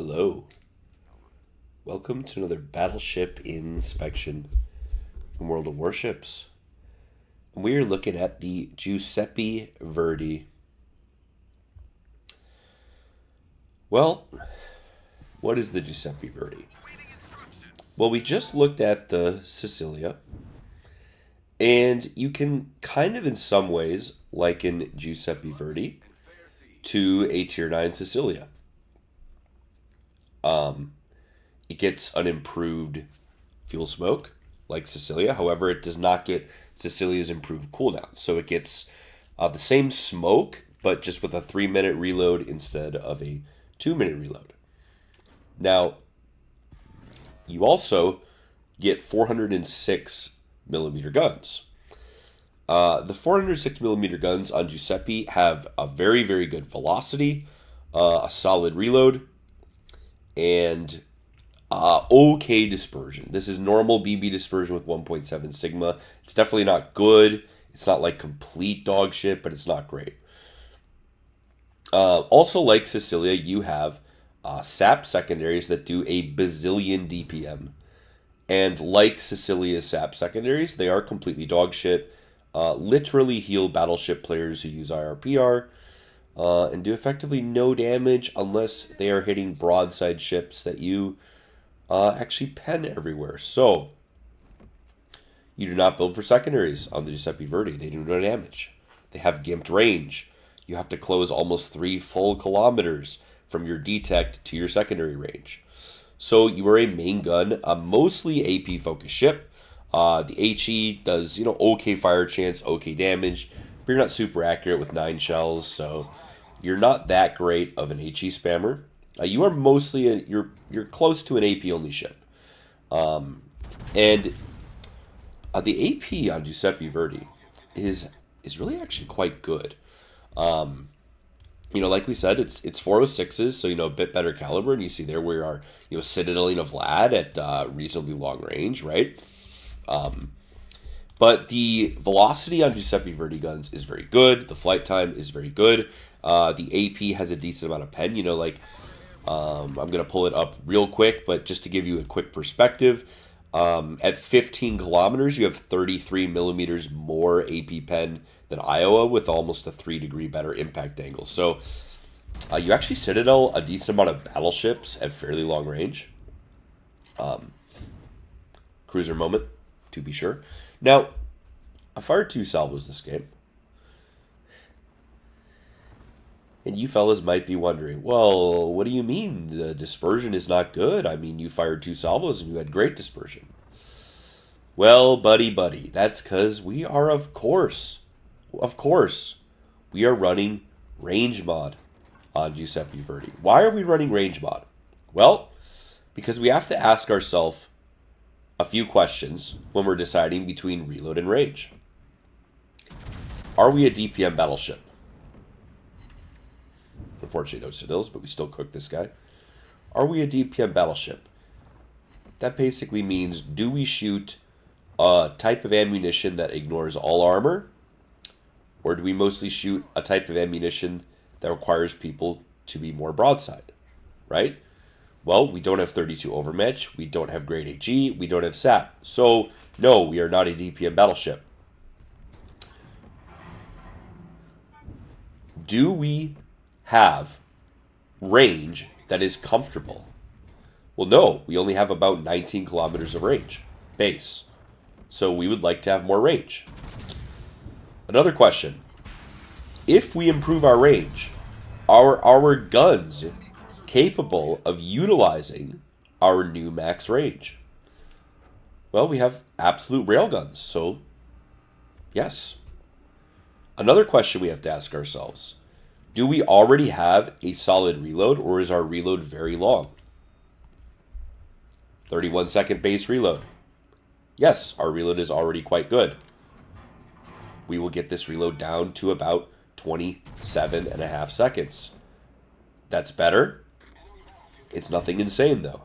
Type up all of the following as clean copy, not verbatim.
Hello. Welcome to another battleship inspection in World of Warships. And we are looking at the Giuseppe Verdi. Well, what is the Giuseppe Verdi? Well, we just looked at the Sicilia, and you can kind of in some ways liken Giuseppe Verdi to a Tier 9 Sicilia. It gets an improved fuel smoke, like Sicilia. However, it does not get Sicilia's improved cooldown. So it gets the same smoke, but just with a 3-minute reload instead of a 2-minute reload. Now, you also get 406 millimeter guns. The 406 millimeter guns on Giuseppe have a very, very good velocity, a solid reload, and okay dispersion. This is normal BB dispersion with 1.7 sigma. It's definitely not good. It's not like complete dog shit, but it's not great. Also, like Sicilia, you have SAP secondaries that do a bazillion DPM. And like Sicilia's SAP secondaries, they are completely dog shit. Literally heal battleship players who use IRPR. And do effectively no damage unless they are hitting broadside ships that you actually pen everywhere. So, you do not build for secondaries on the Giuseppe Verdi. They do no damage. They have gimped range. You have to close almost 3 full kilometers from your detect to your secondary range. So, you are a main gun, a mostly AP focused ship. The HE does, okay fire chance, okay damage, but you're not super accurate with 9 shells, so you're not that great of an HE spammer. You are mostly you're close to an AP only ship, and the AP on Giuseppe Verdi is really actually quite good. Like we said, it's 406s, so a bit better caliber, and you see there we are, Citadelina Vlad at reasonably long range, right? But the velocity on Giuseppe Verdi guns is very good. The flight time is very good. The AP has a decent amount of pen. I'm going to pull it up real quick, but just to give you a quick perspective, at 15 kilometers, you have 33 millimeters more AP pen than Iowa with almost a 3-degree better impact angle. So you actually Citadel a decent amount of battleships at fairly long range. Cruiser moment, to be sure. Now, I fired 2 salvos this game. And you fellas might be wondering, well, what do you mean the dispersion is not good? I mean, you fired 2 salvos and you had great dispersion. Well, buddy, that's because we are, of course, we are running range mod on Giuseppe Verdi. Why are we running range mod? Well, because we have to ask ourselves a few questions when we're deciding between reload and range. Are we a DPM battleship? Unfortunately, no citadels, but we still cook this guy. Are we a DPM battleship? That basically means, do we shoot a type of ammunition that ignores all armor? Or do we mostly shoot a type of ammunition that requires people to be more broadside? Right? Well, we don't have 32 overmatch, we don't have great HE, we don't have SAP. So, no, we are not a DPM battleship. Do we have range that is comfortable? Well, no, we only have about 19 kilometers of range, base. So we would like to have more range. Another question. If we improve our range, are our guns capable of utilizing our new max range? Well, we have absolute railguns, so yes. Another question we have to ask ourselves. Do we already have a solid reload, or is our reload very long? 31-second base reload. Yes, our reload is already quite good. We will get this reload down to about 27.5 seconds. That's better. It's nothing insane, though.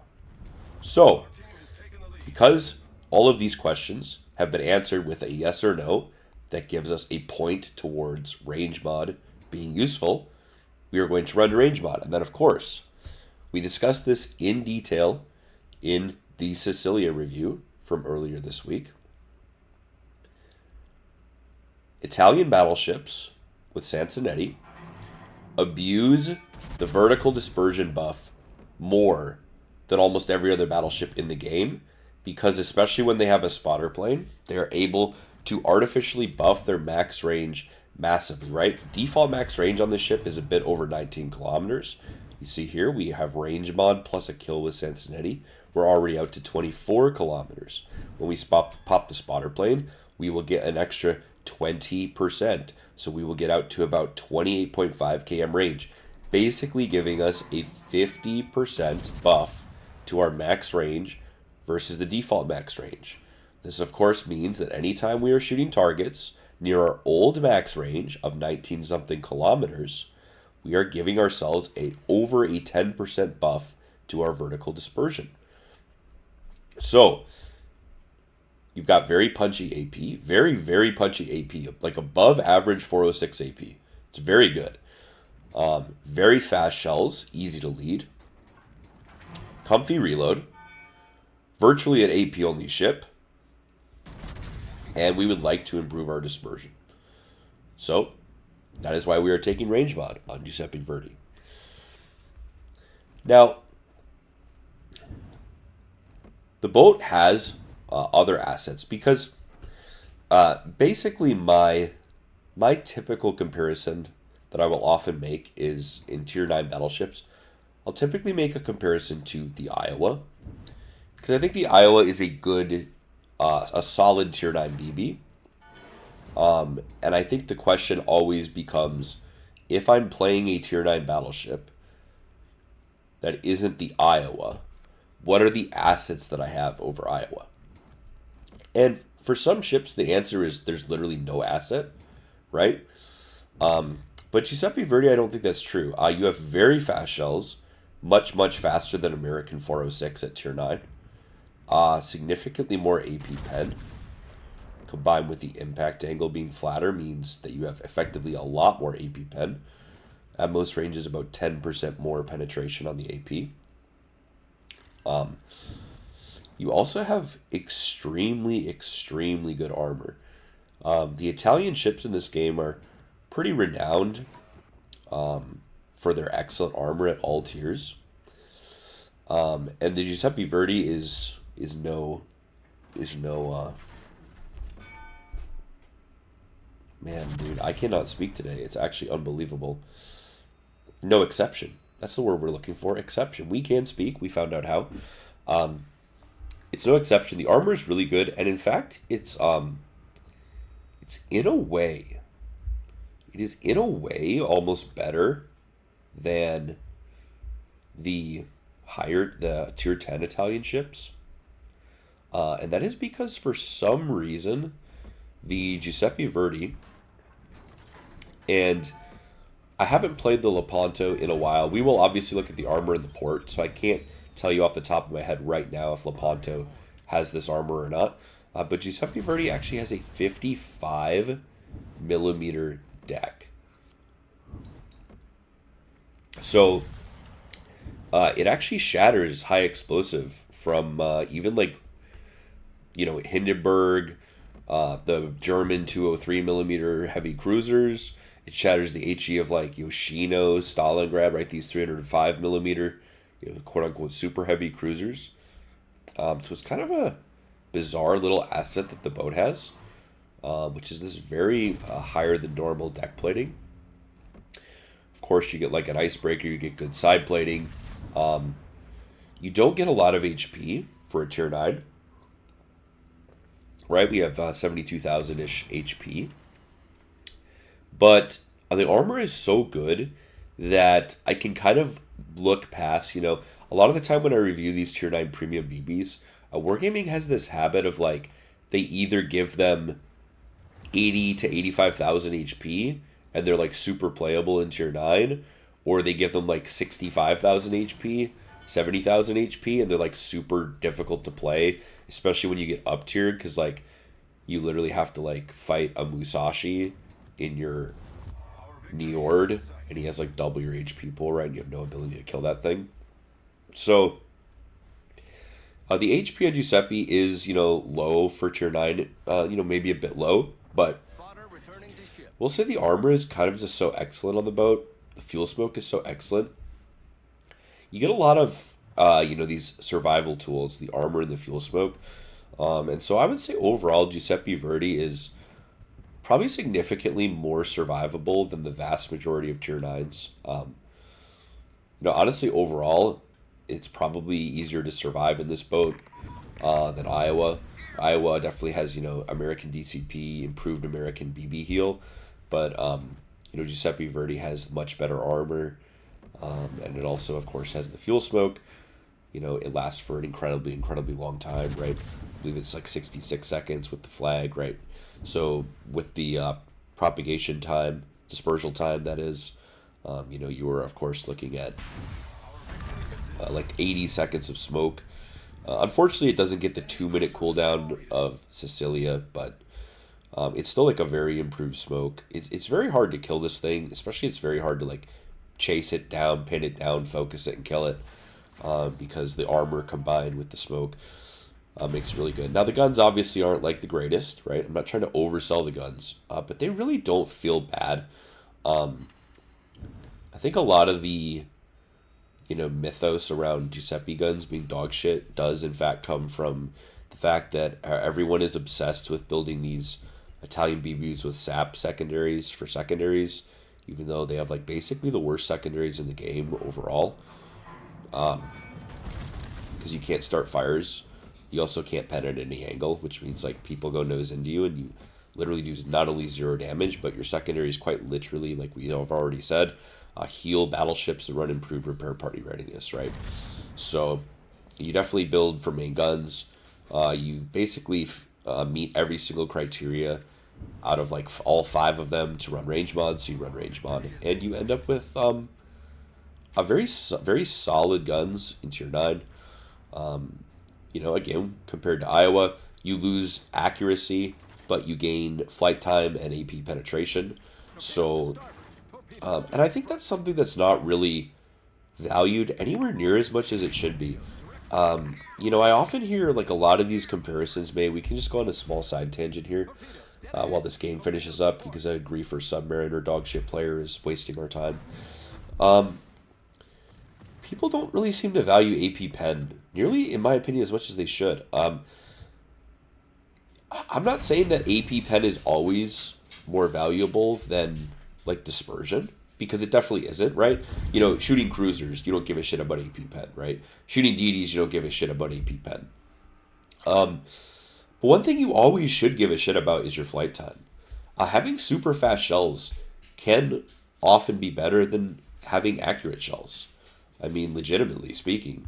So, because all of these questions have been answered with a yes or no, that gives us a point towards range mod being useful, we are going to run range mod. And then, of course, We discussed this in detail in the Sicilia review from earlier this week. Italian battleships with Sansonetti abuse the vertical dispersion buff more than almost every other battleship in the game, because especially when they have a spotter plane, they are able to artificially buff their max range massively, right? Default max range on this ship is a bit over 19 kilometers. You see here, we have range mod plus a kill with Sansonetti. We're already out to 24 kilometers. When we pop the spotter plane, we will get an extra 20%. So we will get out to about 28.5 km range, basically giving us a 50% buff to our max range versus the default max range. This, of course, means that anytime we are shooting targets near our old max range of 19-something kilometers, we are giving ourselves over a 10% buff to our vertical dispersion. So, you've got very punchy AP, very, very punchy AP, like above average 406 AP. It's very good. Very fast shells, easy to lead. Comfy reload. Virtually an AP-only ship. And we would like to improve our dispersion. So, that is why we are taking range mod on Giuseppe Verdi. Now, the boat has other assets, because basically my typical comparison that I will often make is in Tier 9 battleships. I'll typically make a comparison to the Iowa, because I think the Iowa is a good, a solid Tier 9 BB. And I think the question always becomes, if I'm playing a Tier 9 battleship that isn't the Iowa, what are the assets that I have over Iowa? And for some ships, the answer is there's literally no asset, right? But Giuseppe Verdi, I don't think that's true. You have very fast shells, much, much faster than American 406 at Tier 9. Significantly more AP pen, combined with the impact angle being flatter, means that you have effectively a lot more AP pen. At most ranges, about 10% more penetration on the AP. You also have extremely, extremely good armor. The Italian ships in this game are pretty renowned for their excellent armor at all tiers. And the Giuseppe Verdi is no man, dude, I cannot speak today. It's actually unbelievable. No exception. That's the word we're looking for. Exception. We can speak. We found out how. It's no exception. The armor is really good, and in fact, it's in a way, it is in a way almost better than the Tier 10 Italian ships. And that is because for some reason, the Giuseppe Verdi, and I haven't played the Lepanto in a while. We will obviously look at the armor in the port, so I can't tell you off the top of my head right now if Lepanto has this armor or not. But Giuseppe Verdi actually has a 55 millimeter deck. So it actually shatters high explosive from even like, Hindenburg, the German 203 millimeter heavy cruisers. It shatters the HE of like Yoshino, Stalingrad, right? These 305 millimeter, quote unquote super heavy cruisers. So it's kind of a bizarre little asset that the boat has, which is this very higher than normal deck plating. Of course, you get like an icebreaker, you get good side plating. You don't get a lot of HP for a Tier 9. Right, we have 72,000-ish HP. But the armor is so good that I can kind of look past, a lot of the time when I review these Tier 9 premium BBs, Wargaming has this habit of like, they either give them 80 to 85,000 HP and they're like super playable in Tier 9, or they give them like 65,000 HP, 70,000 HP, and they're like super difficult to play, especially when you get up tiered, because like you literally have to like fight a Musashi in your Niord, and he has like double your HP pool, right? And you have no ability to kill that thing. So the HP on Giuseppe is, low for tier 9, maybe a bit low, but we'll say the armor is kind of just so excellent on the boat. The fuel smoke is so excellent. You get a lot of, these survival tools, the armor and the fuel smoke. And so I would say overall, Giuseppe Verdi is probably significantly more survivable than the vast majority of tier 9s. Honestly, overall, it's probably easier to survive in this boat than Iowa. Iowa definitely has, American DCP, improved American BB heal, but, Giuseppe Verdi has much better armor, and it also, of course, has the fuel smoke. It lasts for an incredibly long time, right? I believe it's like 66 seconds with the flag, right? So with the propagation time, dispersal time, that is, you were, of course, looking at like 80 seconds of smoke. Unfortunately, it doesn't get the 2-minute cooldown of Sicilia, but it's still like a very improved smoke. It's very hard to kill this thing, especially it's very hard to like chase it down, pin it down, focus it, and kill it because the armor combined with the smoke makes it really good. Now, the guns obviously aren't like the greatest, right? I'm not trying to oversell the guns, but they really don't feel bad. I think a lot of the mythos around Giuseppe guns being dog shit does in fact come from the fact that everyone is obsessed with building these Italian BBs with sap secondaries for secondaries, even though they have like basically the worst secondaries in the game overall. Because you can't start fires. You also can't pen at any angle, which means like people go nose into you and you literally do not only 0 damage, but your secondary is quite literally, like we have already said, heal battleships to run improved repair party readiness, right? So you definitely build for main guns. You basically meet every single criteria out of like all 5 of them to run range mod, so you run range mod, and you end up with a very solid guns in tier 9. Again, compared to Iowa, you lose accuracy, but you gain flight time and AP penetration. So, and I think that's something that's not really valued anywhere near as much as it should be. I often hear like a lot of these comparisons made. We can just go on a small side tangent here while this game finishes up because I agree for Submariner dogshit player is wasting our time. People don't really seem to value AP pen nearly, in my opinion, as much as they should. I'm not saying that AP pen is always more valuable than like dispersion, because it definitely isn't, right? Shooting cruisers, you don't give a shit about AP pen, right? Shooting DDs, you don't give a shit about AP pen. But one thing you always should give a shit about is your flight time. Having super fast shells can often be better than having accurate shells. I mean, legitimately speaking.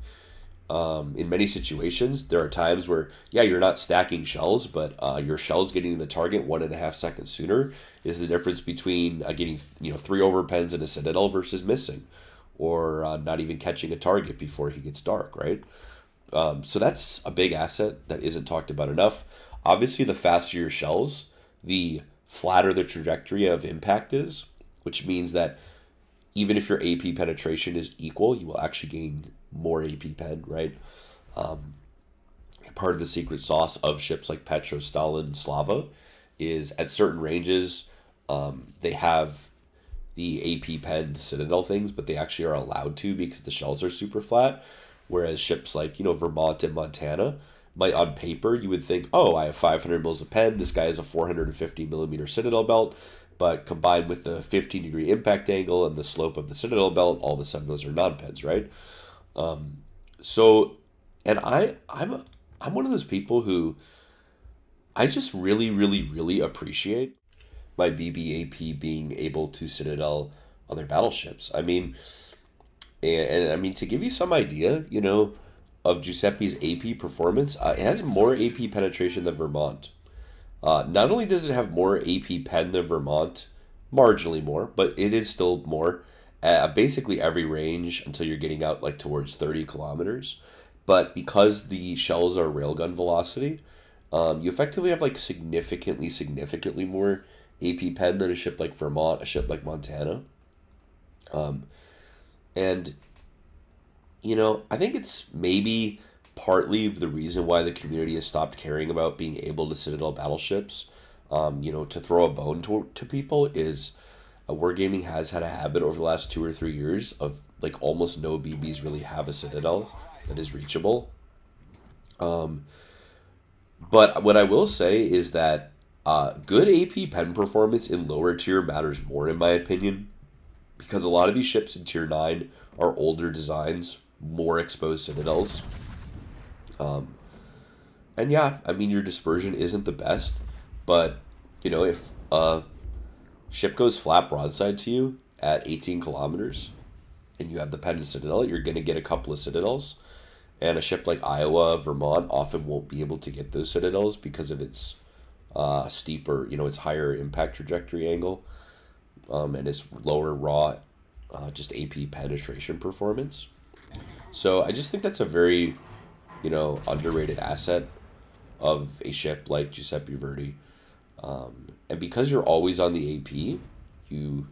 In many situations, there are times where, yeah, you're not stacking shells, but your shells getting to the target 1.5 seconds sooner is the difference between getting 3 overpens in a Citadel versus missing, or not even catching a target before he gets dark, right? So that's a big asset that isn't talked about enough. Obviously, the faster your shells, the flatter the trajectory of impact is, which means that even if your AP penetration is equal, you will actually gain more AP pen, right? Part of the secret sauce of ships like Petro, Stalin, Slava is at certain ranges, they have the AP pen Citadel things, but they actually are allowed to because the shells are super flat. Whereas ships like, Vermont and Montana might, on paper, you would think, oh, I have 500 mils of pen. This guy has a 450 millimeter Citadel belt. But combined with the 15-degree impact angle and the slope of the Citadel belt, all of a sudden those are non-pens, right? And I'm one of those people who I just really, really, really appreciate my BBAP being able to Citadel other battleships. I mean, and I mean, to give you some idea, of Giuseppe's AP performance, it has more AP penetration than Vermont. Not only does it have more AP pen than Vermont, marginally more, but it is still more at basically every range until you're getting out like towards 30 kilometers. But because the shells are railgun velocity, you effectively have like significantly more AP pen than a ship like Vermont, a ship like Montana. And I think it's maybe partly the reason why the community has stopped caring about being able to Citadel battleships. To throw a bone to people is Wargaming has had a habit over the last 2 or 3 years of like almost no BBs really have a Citadel that is reachable. But what I will say is that good AP pen performance in lower tier matters more, in my opinion, because a lot of these ships in tier 9 are older designs, more exposed citadels. And yeah, I mean, your dispersion isn't the best, but, if a ship goes flat broadside to you at 18 kilometers and you have the pen and citadel, you're going to get a couple of citadels. And a ship like Iowa, Vermont often won't be able to get those citadels because of its steeper, its higher impact trajectory angle, and its lower raw, just AP penetration performance. So I just think that's a very, underrated asset of a ship like Giuseppe Verdi. And because you're always on the AP, you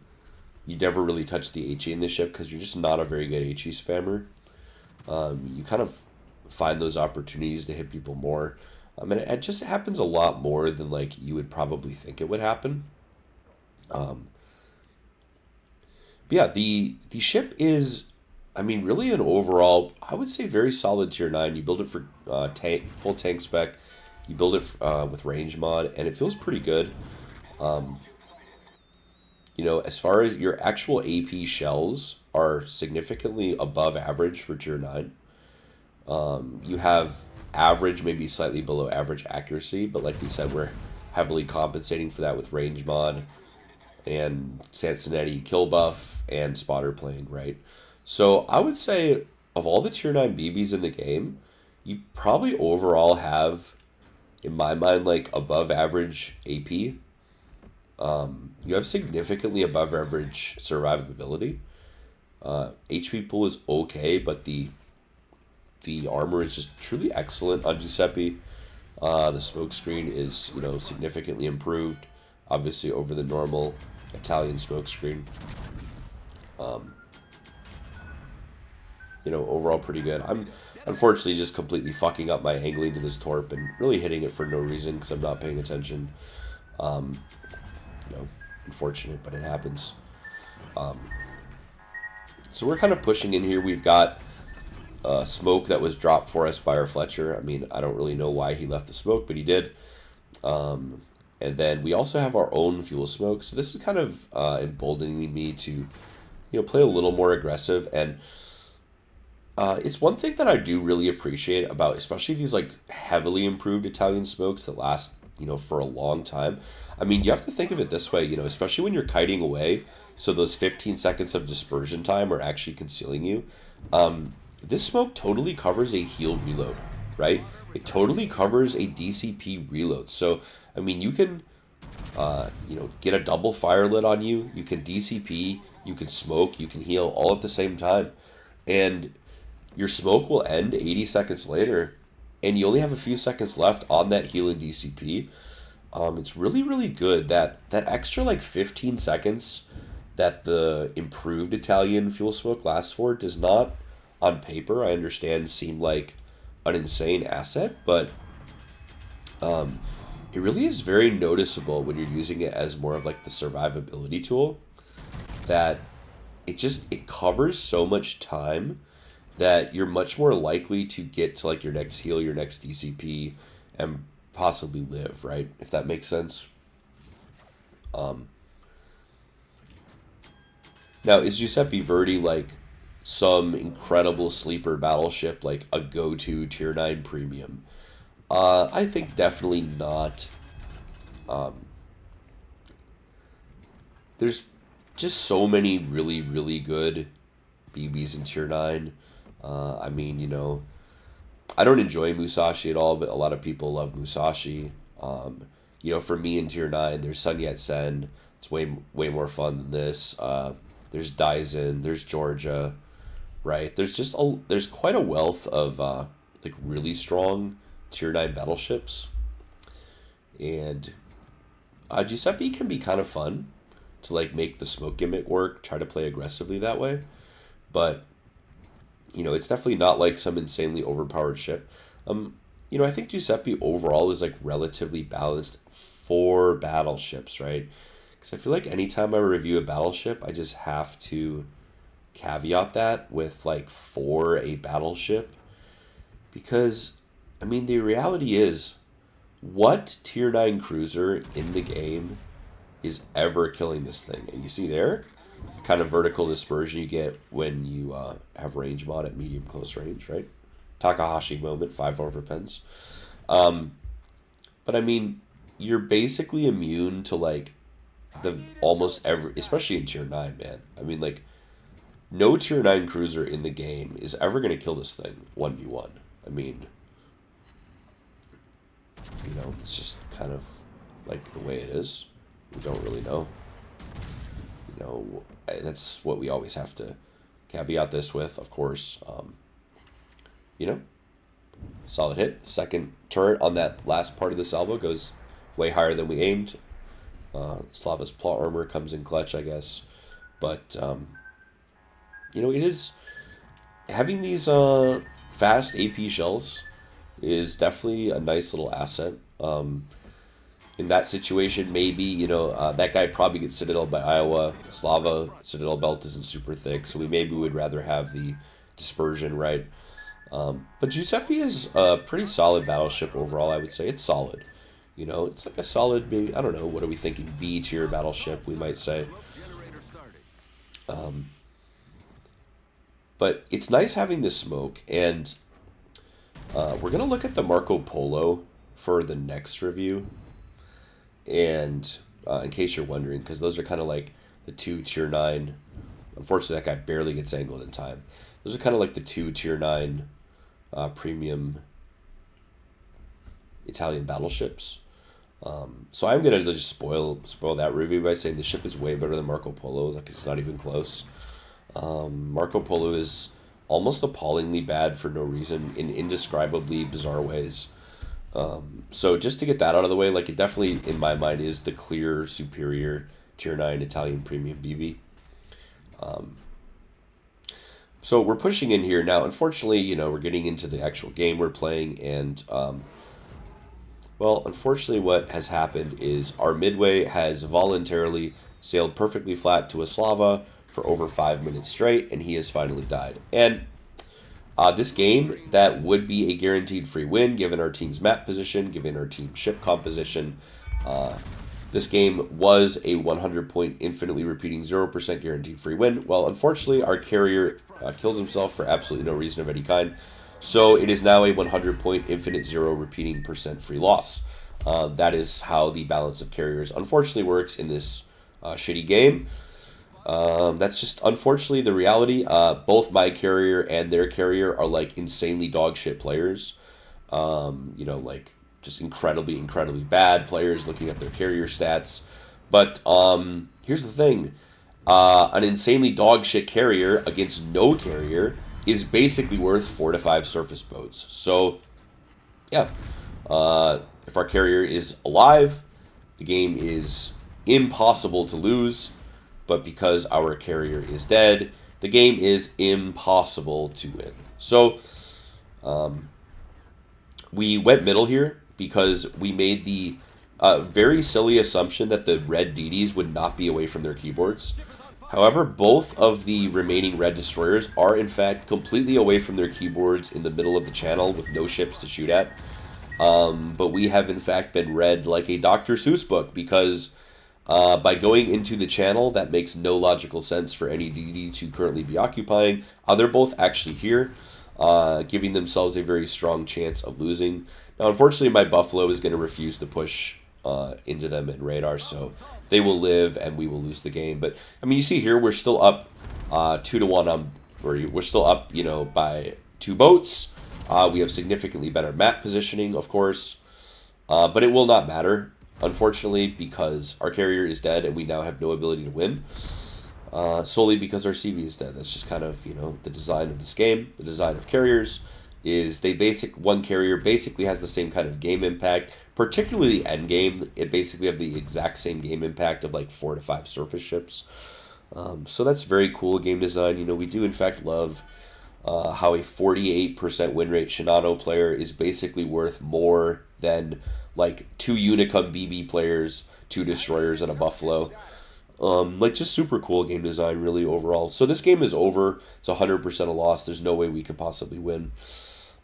never really touch the HE in the ship because you're just not a very good HE spammer. You kind of find those opportunities to hit people more. And it just happens a lot more than like you would probably think it would happen. But yeah, the ship is, I mean, really an overall, I would say very solid tier 9. You build it for full tank spec. You build it with range mod, and it feels pretty good. As far as your actual AP shells are significantly above average for tier 9. You have average, maybe slightly below average accuracy, but like we said, we're heavily compensating for that with range mod and Cincinnati kill buff and spotter playing, right? So I would say of all the tier 9 BBs in the game, you probably overall have, in my mind, like above average AP. You have significantly above average survivability. HP pool is okay, but the armor is just truly excellent on Giuseppe. The smoke screen is, significantly improved, obviously over the normal Italian smoke screen. Overall pretty good. I'm unfortunately just completely fucking up my angling to this torp and really hitting it for no reason because I'm not paying attention. Unfortunate, but it happens. So we're kind of pushing in here. We've got smoke that was dropped for us by our Fletcher. I mean, I don't really know why he left the smoke, but he did. And then we also have our own fuel smoke. So this is kind of emboldening me to, play a little more aggressive. And it's one thing that I do really appreciate about, especially these like heavily improved Italian smokes that last, for a long time. I mean, you have to think of it this way, especially when you're kiting away. So those 15 seconds of dispersion time are actually concealing you. This smoke totally covers a heal reload, right? It totally covers a DCP reload. So, I mean, you can, get a double fire lit on you. You can DCP, you can smoke, you can heal all at the same time. And your smoke will end 80 seconds later, and you only have a few seconds left on that heal and DCP. It's really, really good. That extra, like, 15 seconds that the improved Italian fuel smoke lasts for does not, on paper, I understand, seem like an insane asset, but it really is very noticeable when you're using it as more of like the survivability tool, that it covers so much time that you're much more likely to get to like your next heal, your next DCP, and possibly live, right? If that makes sense. Now, is Giuseppe Verdi like some incredible sleeper battleship, like a go-to tier 9 premium? I think definitely not. There's just so many really, really good BBs in tier 9. I mean, I don't enjoy Musashi at all, but a lot of people love Musashi. For me in tier 9, there's Sun Yat-sen. It's way more fun than this. There's Daisen, there's Georgia, right? There's quite a wealth of like really strong tier 9 battleships. And Giuseppe can be kind of fun to like make the smoke gimmick work, try to play aggressively that way. But It's definitely not like some insanely overpowered ship. I think Giuseppe overall is like relatively balanced for battleships, right? Because I feel like anytime I review a battleship, I just have to caveat that with like for a battleship. Because, the reality is, what tier 9 cruiser in the game is ever killing this thing? And you see there, the kind of vertical dispersion you get when you have range mod at medium close range, right? Takahashi moment, 5 overpens. But you're basically immune to like the almost every, especially in tier 9, man. Like, no tier 9 cruiser in the game is ever going to kill this thing 1v1. It's just kind of like the way it is. We don't really know. That's what we always have to caveat this with, of course. Solid hit. Second turret on that last part of the salvo goes way higher than we aimed. Slava's plot armor comes in clutch, I guess. But, it is... Having these fast AP shells is definitely a nice little asset. In that situation, maybe, that guy probably gets Citadel by Iowa. Slava, Citadel belt isn't super thick, so maybe would rather have the dispersion, right? But Giuseppe is a pretty solid battleship overall, I would say. It's solid. It's like a solid, maybe, I don't know, what are we thinking? B tier battleship, we might say. But it's nice having this smoke, and we're going to look at the Marco Polo for the next review. And in case you're wondering, because those are kind of like the two tier 9. Unfortunately, that guy barely gets angled in time. Those are kind of like the two tier 9 premium Italian battleships. So I'm going to just spoil that review by saying the ship is way better than Marco Polo. Like, it's not even close. Marco Polo is almost appallingly bad for no reason in indescribably bizarre ways. So just to get that out of the way, like, it definitely, in my mind, is the clear superior tier 9 Italian premium BB. So we're pushing in here now. Unfortunately, we're getting into the actual game we're playing, and well, unfortunately, what has happened is our midway has voluntarily sailed perfectly flat to a Slava for over 5 minutes straight, and he has finally died. And this game, that would be a guaranteed free win, given our team's map position, given our team ship composition. This game was a 100-point, infinitely repeating 0% guaranteed free win. Well, unfortunately, our carrier kills himself for absolutely no reason of any kind. So it is now a 100-point, infinite 0 repeating percent free loss. That is how the balance of carriers unfortunately works in this shitty game. That's just unfortunately the reality. Both my carrier and their carrier are like insanely dog shit players. Like just incredibly bad players looking at their carrier stats. But here's the thing. An insanely dog shit carrier against no carrier is basically worth 4 to 5 surface boats. So, yeah. If our carrier is alive, the game is impossible to lose. But because our carrier is dead, the game is impossible to win. So, we went middle here because we made the very silly assumption that the red DDs would not be away from their keyboards. However, both of the remaining red destroyers are in fact completely away from their keyboards in the middle of the channel with no ships to shoot at. But we have in fact been read like a Dr. Seuss book because by going into the channel that makes no logical sense for any DD to currently be occupying, they're both actually here, giving themselves a very strong chance of losing. Now, unfortunately, my Buffalo is going to refuse to push into them in radar, so they will live and we will lose the game. But you see here we're still up 2-1 on, or we're still up, by 2 boats. We have significantly better map positioning, of course, but it will not matter, unfortunately, because our carrier is dead and we now have no ability to win. Solely because our CV is dead. That's just kind of the design of this game. The design of carriers is one carrier basically has the same kind of game impact, particularly the end game. It basically have the exact same game impact of like 4 to 5 surface ships. So that's very cool game design. We do in fact love how a 48% win rate Shinano player is basically worth more than like 2 Unicum BB players, 2 Destroyers, and a Buffalo. Like just super cool game design, really overall. So this game is over. It's 100% a loss. There's no way we could possibly win.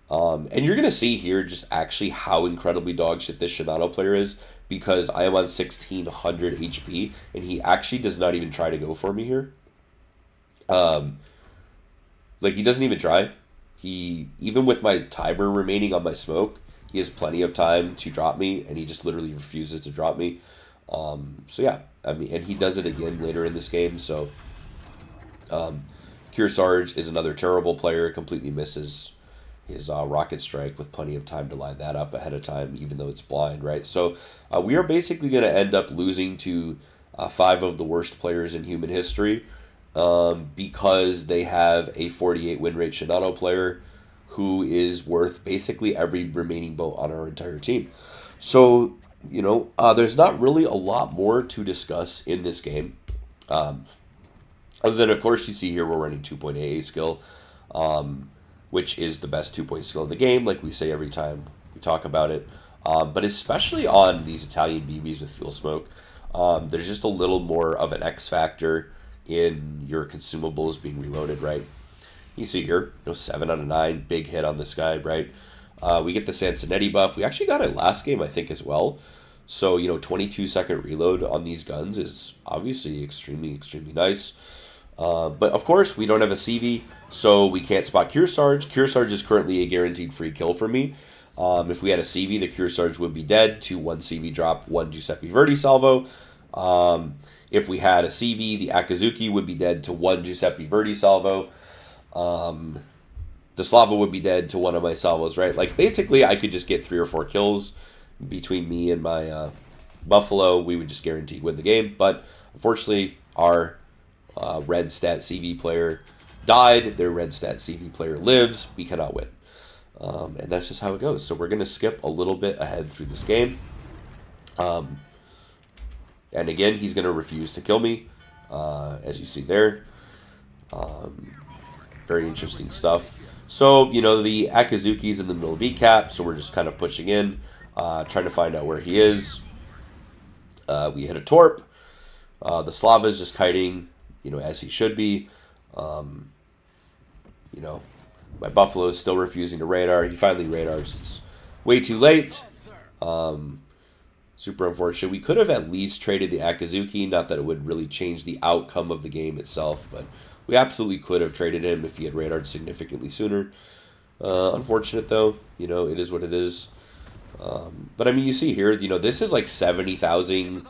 And you're gonna see here just actually how incredibly dog shit this Shinano player is because I am on 1600 HP and he actually does not even try to go for me here. Um, like he doesn't even try. He even with my timer remaining on my smoke, he has plenty of time to drop me, and he just literally refuses to drop me. So yeah, I mean, and he does it again later in this game. So, Kearsarge is another terrible player. Completely misses his rocket strike with plenty of time to line that up ahead of time, even though it's blind, right? So we are basically going to end up losing to 5 of the worst players in human history because they have a 48 win rate Shinano player who is worth basically every remaining boat on our entire team. So, there's not really a lot more to discuss in this game. Other than, of course, you see here we're running 2-point AA skill, which is the best 2-point skill in the game, like we say every time we talk about it. But especially on these Italian BBs with fuel smoke, there's just a little more of an X factor in your consumables being reloaded, right? You see here, 7 out of 9, big hit on this guy, right? We get the Sansonetti buff. We actually got it last game, I think, as well. So, 22-second reload on these guns is obviously extremely, extremely nice. But, of course, we don't have a CV, so we can't spot Kearsarge. Kearsarge is currently a guaranteed free kill for me. If we had a CV, the Kearsarge would be dead to 1 CV drop, 1 Giuseppe Verdi salvo. If we had a CV, the Akazuki would be dead to 1 Giuseppe Verdi salvo. The Slava would be dead to 1 of my salvos, right? Like, basically, I could just get 3 or 4 kills between me and my Buffalo. We would just guaranteed win the game. But, unfortunately, our red stat CV player died. Their red stat CV player lives. We cannot win. And that's just how it goes. So we're going to skip a little bit ahead through this game. And again, he's going to refuse to kill me, as you see there. Very interesting stuff. So, the Akazuki's in the middle of B cap, so we're just kind of pushing in, trying to find out where he is. We hit a torp. The Slava is just kiting, as he should be. My Buffalo is still refusing to radar. He finally radars. It's way too late. Super unfortunate. We could have at least traded the Akazuki. Not that it would really change the outcome of the game itself, but we absolutely could have traded him if he had radared significantly sooner. Unfortunate, though. It is what it is. But, I mean, you see here, this is like 70,000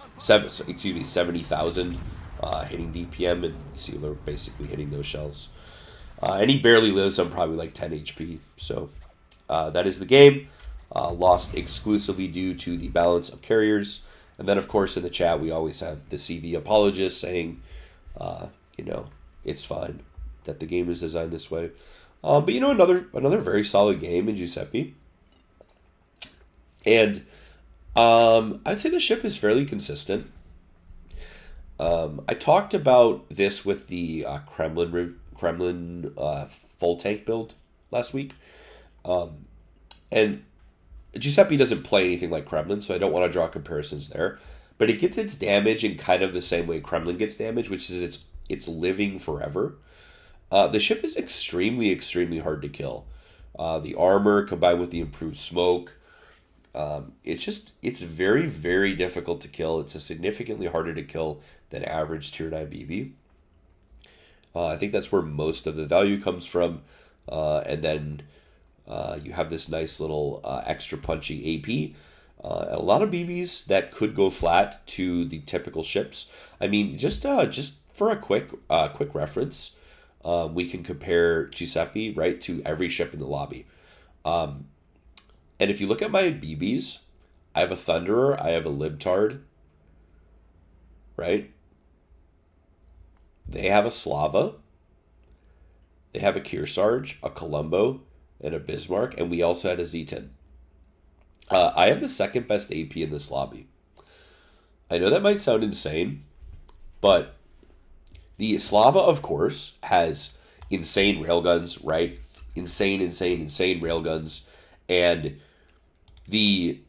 hitting DPM, and you see they're basically hitting those shells. And he barely lives on probably like 10 HP. So that is the game. Lost exclusively due to the balance of carriers. And then, of course, in the chat, we always have the CV apologist saying, it's fine that the game is designed this way. But, another very solid game in Giuseppe. And I'd say the ship is fairly consistent. I talked about this with the Kremlin full tank build last week. And Giuseppe doesn't play anything like Kremlin, so I don't want to draw comparisons there. But it gets its damage in kind of the same way Kremlin gets damage, which is it's living forever. The ship is extremely, extremely hard to kill. The armor combined with the improved smoke, it's very, very difficult to kill. It's a significantly harder to kill than average tier 9 BB. I think that's where most of the value comes from. And then you have this nice little extra punchy AP. A lot of BBs that could go flat to the typical ships. I mean, just for a quick reference, we can compare Giuseppe, right, to every ship in the lobby. And if you look at my BBs, I have a Thunderer, I have a Libtard, right? They have a Slava, they have a Kearsarge, a Colombo, and a Bismarck, and we also had a Z10. I have the second best AP in this lobby. I know that might sound insane, but the Slava, of course, has insane railguns, right? Insane railguns. And the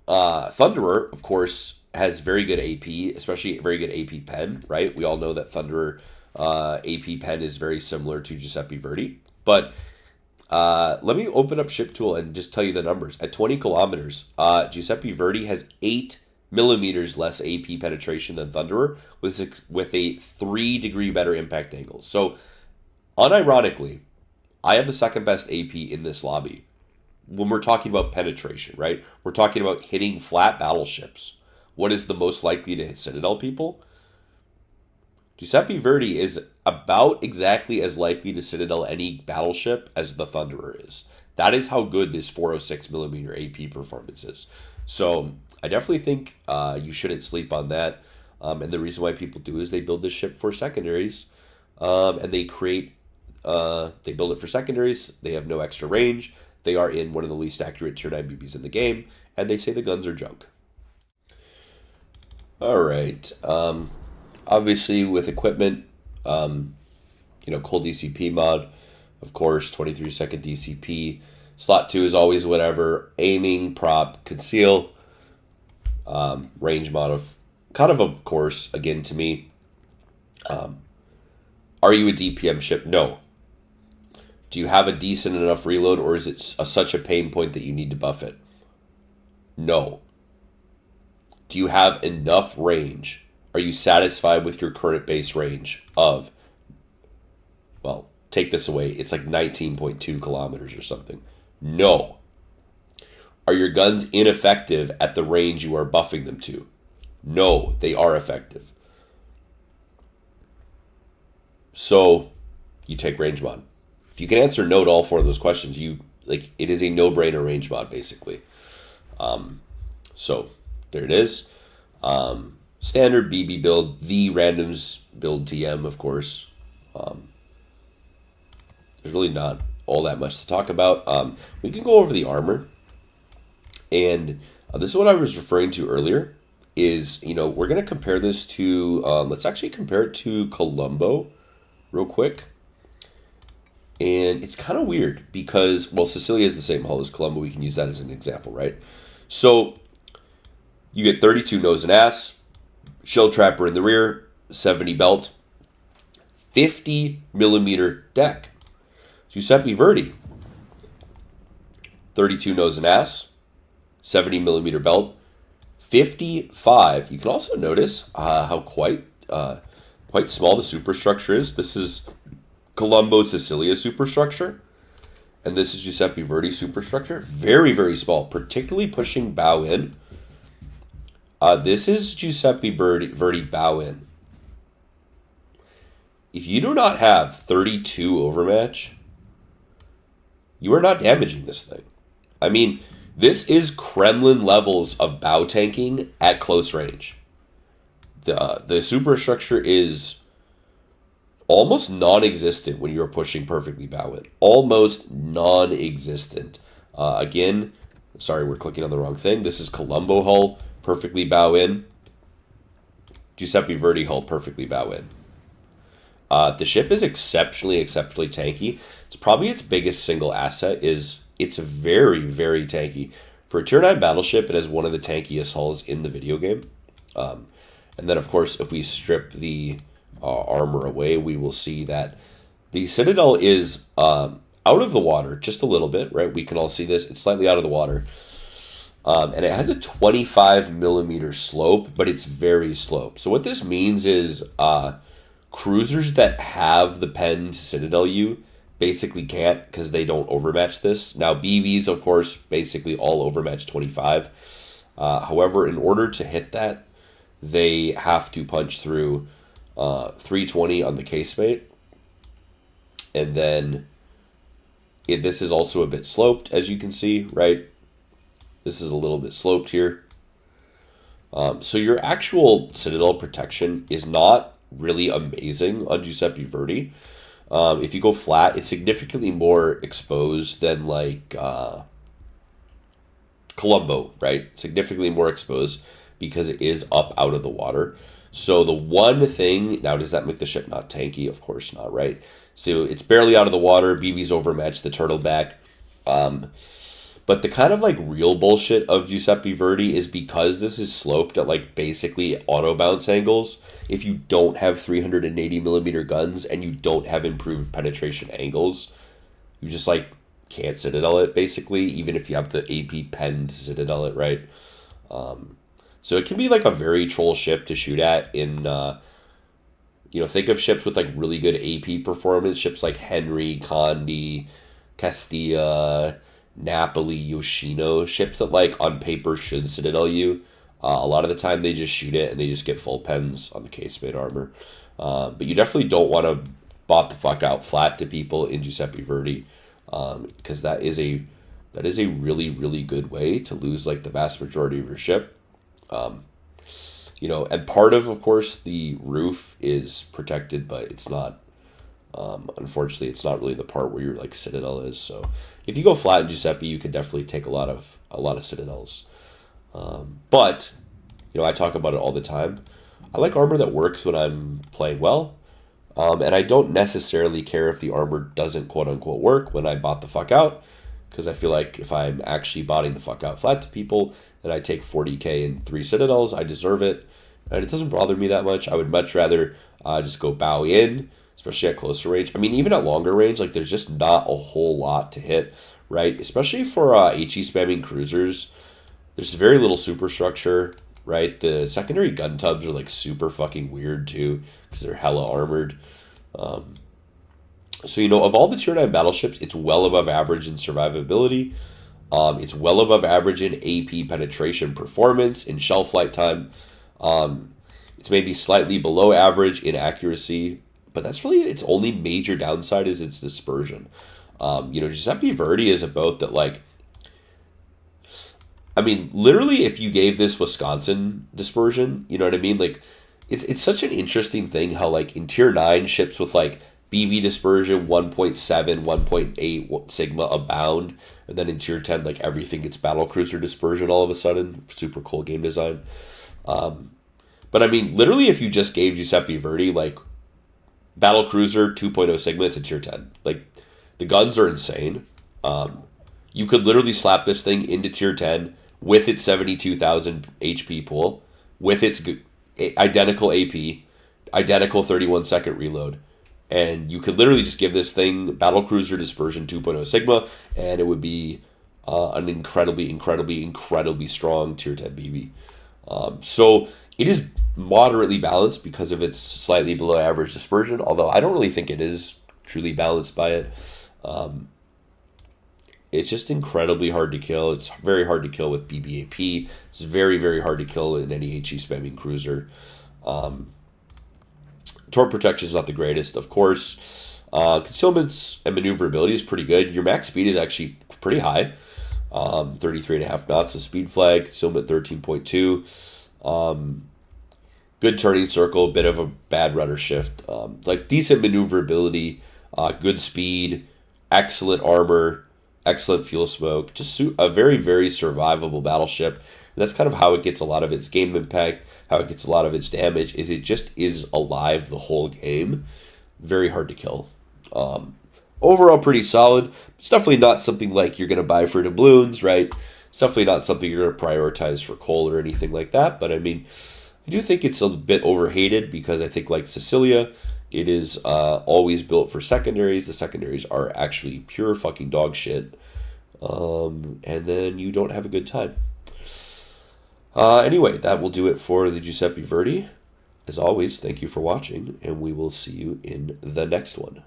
Thunderer, of course, has very good AP, especially very good AP pen, right? We all know that Thunderer AP pen is very similar to Giuseppe Verdi. But let me open up Ship Tool and just tell you the numbers. At 20 kilometers, Giuseppe Verdi has 8 millimeters less AP penetration than Thunderer with a 3-degree better impact angle. So, unironically, I have the second best AP in this lobby when we're talking about penetration, right? We're talking about hitting flat battleships. What is the most likely to hit Citadel people? Giuseppe Verdi is about exactly as likely to Citadel any battleship as the Thunderer is. That is how good this 406 millimeter AP performance is. So I definitely think you shouldn't sleep on that. And the reason why people do is they build this ship for secondaries, and they build it for secondaries. They have no extra range. They are in one of the least accurate tier 9 BBs in the game, and they say the guns are junk. All right. Obviously, with equipment, cold DCP mod, of course, 23-second DCP. Slot 2 is always whatever. Aiming, prop, conceal. Range mod of course, again, to me. Are you a DPM ship? No. Do you have a decent enough reload, or is it such a pain point that you need to buff it? No. Do you have enough range? Are you satisfied with your current base range of, well, take this away, it's like 19.2 kilometers or something? No. Are your guns ineffective at the range you are buffing them to? No, they are effective. So, you take range mod. If you can answer no to all 4 of those questions, it is a no-brainer range mod, basically. So, there it is. Standard BB build, the randoms build TM, of course. There's really not all that much to talk about. We can go over the armor. And this is what I was referring to earlier, is, we're going to compare this to, let's actually compare it to Colombo real quick. And it's kind of weird because, well, Sicilia is the same hull as Colombo. We can use that as an example, right? So you get 32 nose and ass, shell trapper in the rear, 70 belt, 50 millimeter deck. Giuseppe Verdi, 32 nose and ass, 70 millimeter belt, 55. You can also notice how quite small the superstructure is. This is Colombo Sicilia superstructure, and this is Giuseppe Verdi superstructure. Very, very small, particularly pushing bow in. This is Giuseppe Verdi bow in. If you do not have 32 overmatch, you are not damaging this thing. I mean, this is Kremlin levels of bow tanking at close range. The superstructure is almost non-existent when you're pushing perfectly bow in. Almost non-existent. Again, sorry, we're clicking on the wrong thing. This is Colombo hull, perfectly bow in. Giuseppe Verdi hull, perfectly bow in. The ship is exceptionally tanky. It's probably its biggest single asset is it's very, very tanky. For a tier 9 battleship, it has one of the tankiest hulls in the video game. And then, of course, if we strip the armor away, we will see that the Citadel is out of the water just a little bit, right? We can all see this. It's slightly out of the water. And it has a 25 millimeter slope, but it's very sloped. So what this means is cruisers that have the pen Citadel U basically can't because they don't overmatch this. Now, BBs, of course, basically all overmatch 25. However, in order to hit that, they have to punch through 320 on the casemate. And then this is also a bit sloped, as you can see, right? This is a little bit sloped here. So your actual Citadel protection is not really amazing on Giuseppe Verdi. If you go flat, it's significantly more exposed than like Colombo, right? Significantly more exposed because it is up out of the water. So the one thing, now does that make the ship not tanky? Of course not, right? So it's barely out of the water, BB's overmatched the turtleback. But the kind of like real bullshit of Giuseppe Verdi is because this is sloped at like basically auto bounce angles. If you don't have 380 millimeter guns and you don't have improved penetration angles, you just like can't citadel it basically, even if you have the AP pen to citadel it, right? So it can be like a very troll ship to shoot at in, think of ships with like really good AP performance, ships like Henry, Condi, Castilla, Napoli, Yoshino, ships that like on paper should citadel you. A lot of the time they just shoot it and they just get full pens on the casemate armor. But you definitely don't want to bot the fuck out flat to people in Giuseppe Verdi, because that is a really, really good way to lose like the vast majority of your ship. And part of course, the roof is protected, but it's not. Unfortunately, it's not really the part where your like citadel is. So if you go flat in Giuseppe, you can definitely take a lot of citadels. But I talk about it all the time. I like armor that works when I'm playing well, and I don't necessarily care if the armor doesn't quote unquote work when I bot the fuck out, because I feel like if I'm actually botting the fuck out flat to people and I take 40k in 3 citadels, I deserve it, and it doesn't bother me that much. I would much rather just go bow in, especially at closer range. I mean, even at longer range, like there's just not a whole lot to hit, right? Especially for HE spamming cruisers, there's very little superstructure, right? The secondary gun tubs are like super fucking weird too, because they're hella armored. So of all the tier 9 battleships, it's well above average in survivability. It's well above average in AP penetration performance, in shelf flight time. It's maybe slightly below average in accuracy, but that's really its only major downside is its dispersion. Giuseppe Verdi is a boat that like, I mean, literally, if you gave this Wisconsin dispersion, you know what I mean? Like, it's such an interesting thing how, like, in Tier 9, ships with, like, BB dispersion 1.7, 1.8 Sigma abound, and then in Tier 10, like, everything gets battlecruiser dispersion all of a sudden. Super cool game design. But, I mean, literally, if you just gave Giuseppe Verdi, like, battlecruiser 2.0 Sigma, it's a Tier 10. Like, the guns are insane. You could literally slap this thing into Tier 10 with its 72,000 HP pool, with its identical AP, identical 31-second reload, and you could literally just give this thing Battlecruiser Dispersion 2.0 Sigma, and it would be an incredibly, incredibly, incredibly strong Tier 10 BB. So it is moderately balanced because of its slightly below average dispersion, although I don't really think it is truly balanced by it. It's just incredibly hard to kill. It's very hard to kill with BBAP. It's very, very hard to kill in any HE spamming cruiser. Torp protection is not the greatest, of course. Concealments and maneuverability is pretty good. Your max speed is actually pretty high. 33.5 knots of speed flag. Concealment 13.2. Good turning circle. Bit of a bad rudder shift. Like decent maneuverability. Good speed. Excellent armor. Excellent fuel smoke, just a very, very survivable battleship. And that's kind of how it gets a lot of its game impact, how it gets a lot of its damage, is it just is alive the whole game. Very hard to kill. Overall, pretty solid. It's definitely not something like you're going to buy for doubloons, right? It's definitely not something you're going to prioritize for coal or anything like that. But I mean, I do think it's a bit overhated because I think like Sicilia, it is always built for secondaries. The secondaries are actually pure fucking dog shit. And then you don't have a good time. Anyway, that will do it for the Giuseppe Verdi. As always, thank you for watching, and we will see you in the next one.